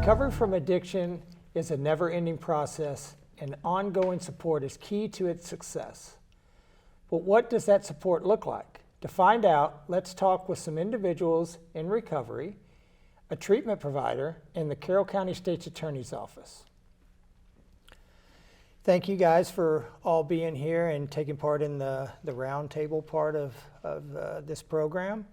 Recovery from addiction is a never-ending process, and ongoing support is key to its success. But what does that support look like? To find out, let's talk with some individuals in recovery, a treatment provider, and the Carroll County State's Attorney's Office. Thank you guys for all being here and taking part in the roundtable part of this program.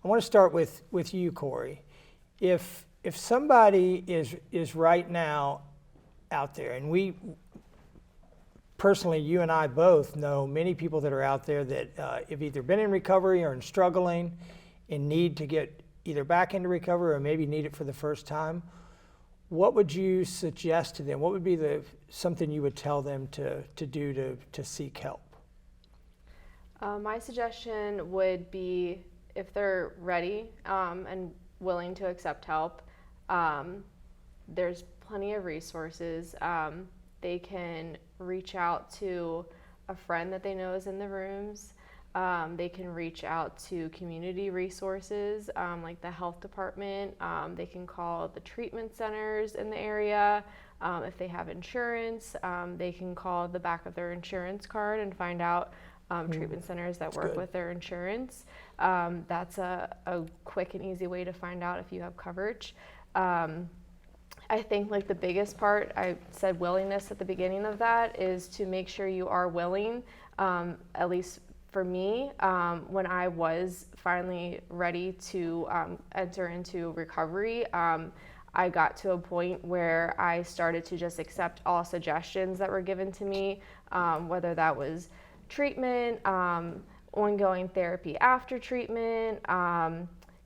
I want to start with you, Corey. If somebody is right now out there, and we personally, you and I both know many people that are out there that have either been in recovery or struggling and need to get either back into recovery or maybe need it for the first time, what would you suggest to them? What would be something you would tell them to do to seek help? My suggestion would be, if they're ready and willing to accept help, there's plenty of resources. They can reach out to a friend that they know is in the rooms. They can reach out to community resources like the health department. They can call the treatment centers in the area. If they have insurance, they can call the back of their insurance card and find out treatment centers that work with their insurance. That's a quick and easy way to find out if you have coverage. I think like the biggest part, I said willingness at the beginning of that, is to make sure you are willing. At least for me, when I was finally ready to enter into recovery, I got to a point where I started to just accept all suggestions that were given to me, whether that was treatment, ongoing therapy after treatment,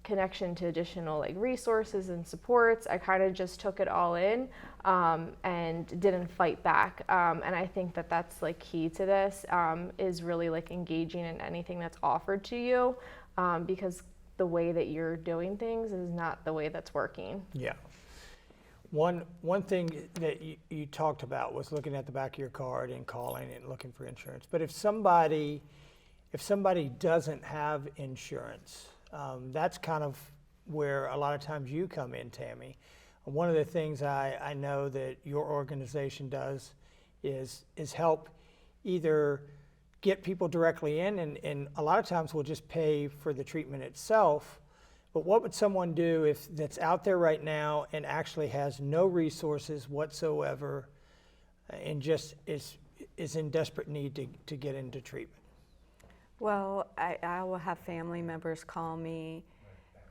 connection to additional like resources and supports. I kind of just took it all in and didn't fight back. And I think that that's like key to this, is really like engaging in anything that's offered to you, because the way that you're doing things is not the way that's working. Yeah. One thing that you talked about was looking at the back of your card and calling and looking for insurance. But if somebody doesn't have insurance, that's kind of where a lot of times you come in, Tammy. One of the things I know that your organization does is help either get people directly in, and a lot of times we'll just pay for the treatment itself. But what would someone do that's out there right now and actually has no resources whatsoever and just is in desperate need to get into treatment? Well, I will have family members call me.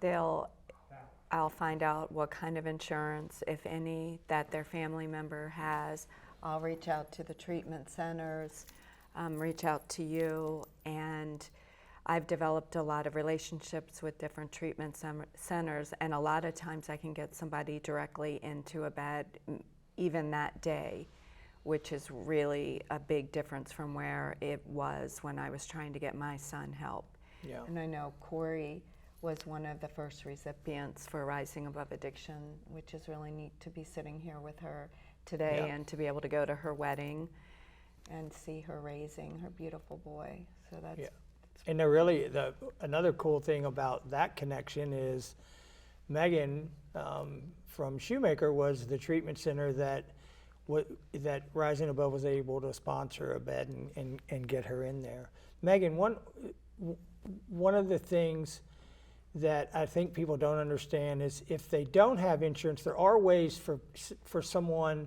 I'll find out what kind of insurance, if any, that their family member has. I'll reach out to the treatment centers, reach out to you, and I've developed a lot of relationships with different treatment centers, and a lot of times I can get somebody directly into a bed even that day, which is really a big difference from where it was when I was trying to get my son help. Yeah. And I know Corey was one of the first recipients for Rising Above Addiction, which is really neat to be sitting here with her today and to be able to go to her wedding and see her raising her beautiful boy. So that's and another cool thing about that connection is Megan from Shoemaker was the treatment center that Rising Above was able to sponsor a bed and get her in there. Megan, one of the things that I think people don't understand is if they don't have insurance, there are ways for someone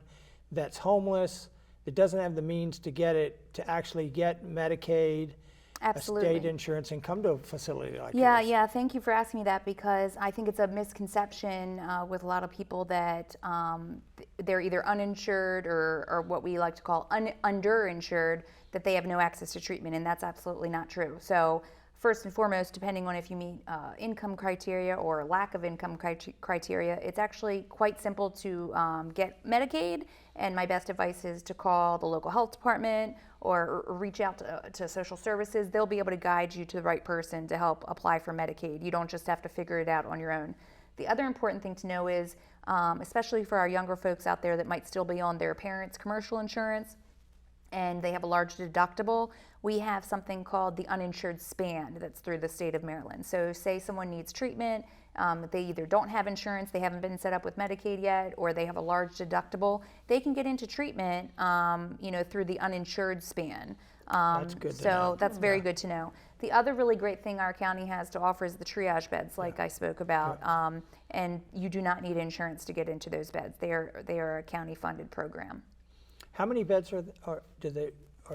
that's homeless, that doesn't have the means to get it, to actually get Medicaid, Absolutely. State insurance, and come to a facility like this. Yeah, thank you for asking me that, because I think it's a misconception with a lot of people that they're either uninsured or what we like to call underinsured, that they have no access to treatment, and that's absolutely not true. So first and foremost, depending on if you meet income criteria or lack of income criteria, it's actually quite simple to get Medicaid, and my best advice is to call the local health department or reach out to social services. They'll be able to guide you to the right person to help apply for Medicaid. You don't just have to figure it out on your own. The other important thing to know is, especially for our younger folks out there that might still be on their parents' commercial insurance, and they have a large deductible, we have something called the uninsured span that's through the state of Maryland. So say someone needs treatment, they either don't have insurance, they haven't been set up with Medicaid yet, or they have a large deductible, they can get into treatment through the uninsured span. That's good to so know. that's very good to know. The other really great thing our county has to offer is the triage beds, like I spoke about, and you do not need insurance to get into those beds. They are a county-funded program. How many beds are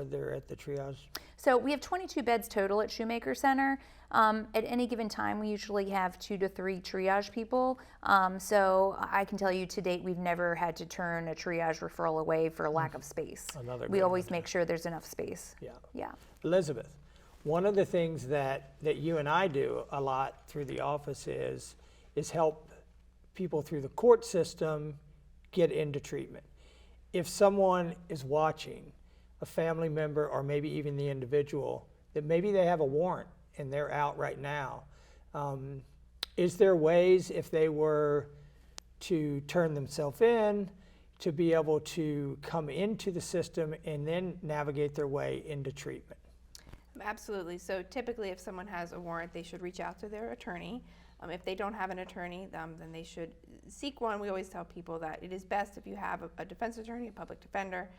there at the triage? So we have 22 beds total at Shoemaker Center. At any given time, we usually have 2 to 3 triage people. So I can tell you to date, we've never had to turn a triage referral away for lack of space. We always make sure there's enough space. Yeah. Elizabeth, one of the things that you and I do a lot through the office is help people through the court system get into treatment. If someone is watching, a family member or maybe even the individual, that maybe they have a warrant and they're out right now, is there ways, if they were to turn themselves in, to be able to come into the system and then navigate their way into treatment? Absolutely. So typically if someone has a warrant, they should reach out to their attorney. If they don't have an attorney, then they should seek one. We always tell people that it is best if you have a defense attorney, a public defender.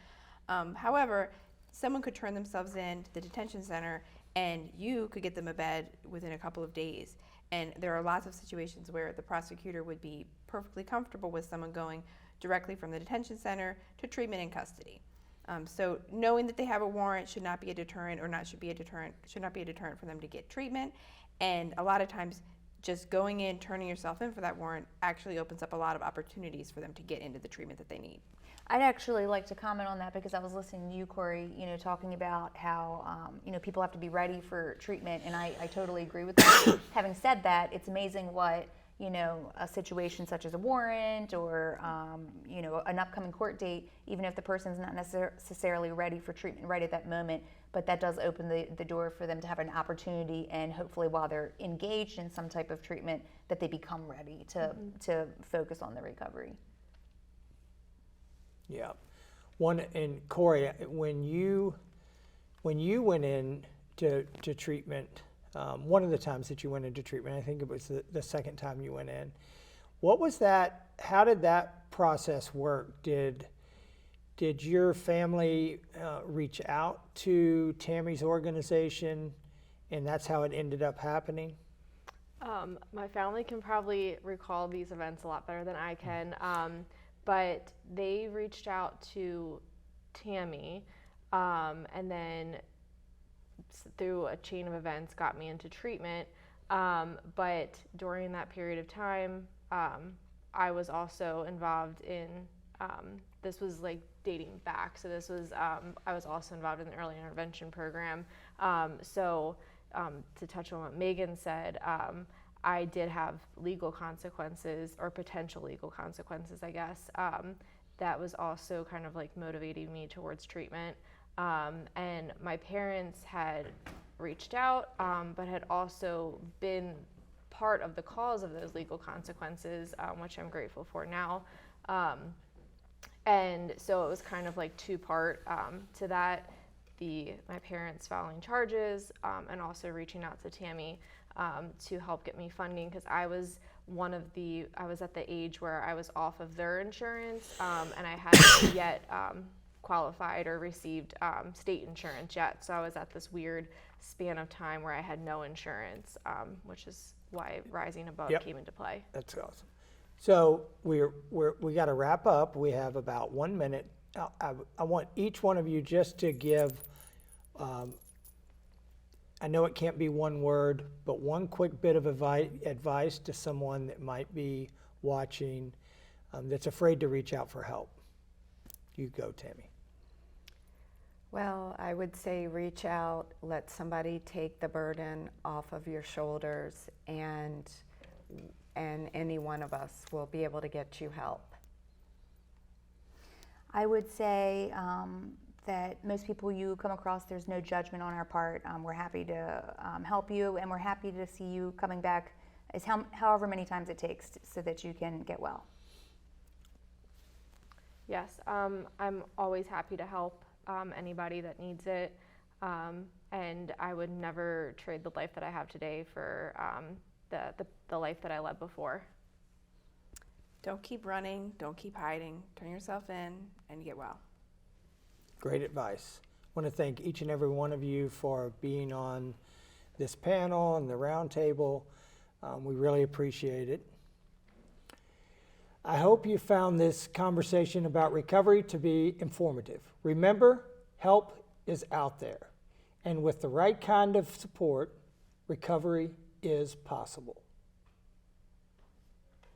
However, someone could turn themselves in to the detention center and you could get them a bed within a couple of days. And there are lots of situations where the prosecutor would be perfectly comfortable with someone going directly from the detention center to treatment in custody. So knowing that they have a warrant should not be a deterrent, should not be a deterrent for them to get treatment. And a lot of times just going in, turning yourself in for that warrant actually opens up a lot of opportunities for them to get into the treatment that they need. I'd actually like to comment on that because I was listening to you, Corey, talking about how, people have to be ready for treatment, and I totally agree with that. Having said that, it's amazing what, a situation such as a warrant or, an upcoming court date, even if the person's not necessarily ready for treatment right at that moment, but that does open the door for them to have an opportunity, and hopefully while they're engaged in some type of treatment, that they become ready to focus on the recovery. Yeah. And Corey, when you went in to treatment, one of the times that you went into treatment, I think it was the second time you went in, what was that, how did that process work? Did your family reach out to Tammy's organization, and that's how it ended up happening? My family can probably recall these events a lot better than I can. But they reached out to Tammy, and then through a chain of events got me into treatment. But during that period of time, I was also involved in, this was like dating back, so this was, I was also involved in the early intervention program. So to touch on what Megan said, I did have legal consequences, or potential legal consequences, I guess, that was also kind of like motivating me towards treatment. And my parents had reached out, but had also been part of the cause of those legal consequences, which I'm grateful for now. And so it was kind of like two-part to that, my parents filing charges, and also reaching out to Tammy to help get me funding, because I was at the age where I was off of their insurance, and I hadn't yet qualified or received state insurance yet. So I was at this weird span of time where I had no insurance, which is why Rising Above came into play. That's awesome. So we got to wrap up. We have about 1 minute. I want each one of you just to give, I know it can't be one word, but one quick bit of advice to someone that might be watching that's afraid to reach out for help. You go, Tammy. Well, I would say reach out, let somebody take the burden off of your shoulders, and any one of us will be able to get you help. I would say that most people you come across, there's no judgment on our part. We're happy to help you, and we're happy to see you coming back however many times it takes so that you can get well. Yes, I'm always happy to help. anybody that needs it. And I would never trade the life that I have today for the life that I led before. Don't keep running, don't keep hiding. Turn yourself in and get well. Great advice. I want to thank each and every one of you for being on this panel and the roundtable. We really appreciate it. I hope you found this conversation about recovery to be informative. Remember, help is out there. And with the right kind of support, recovery is possible.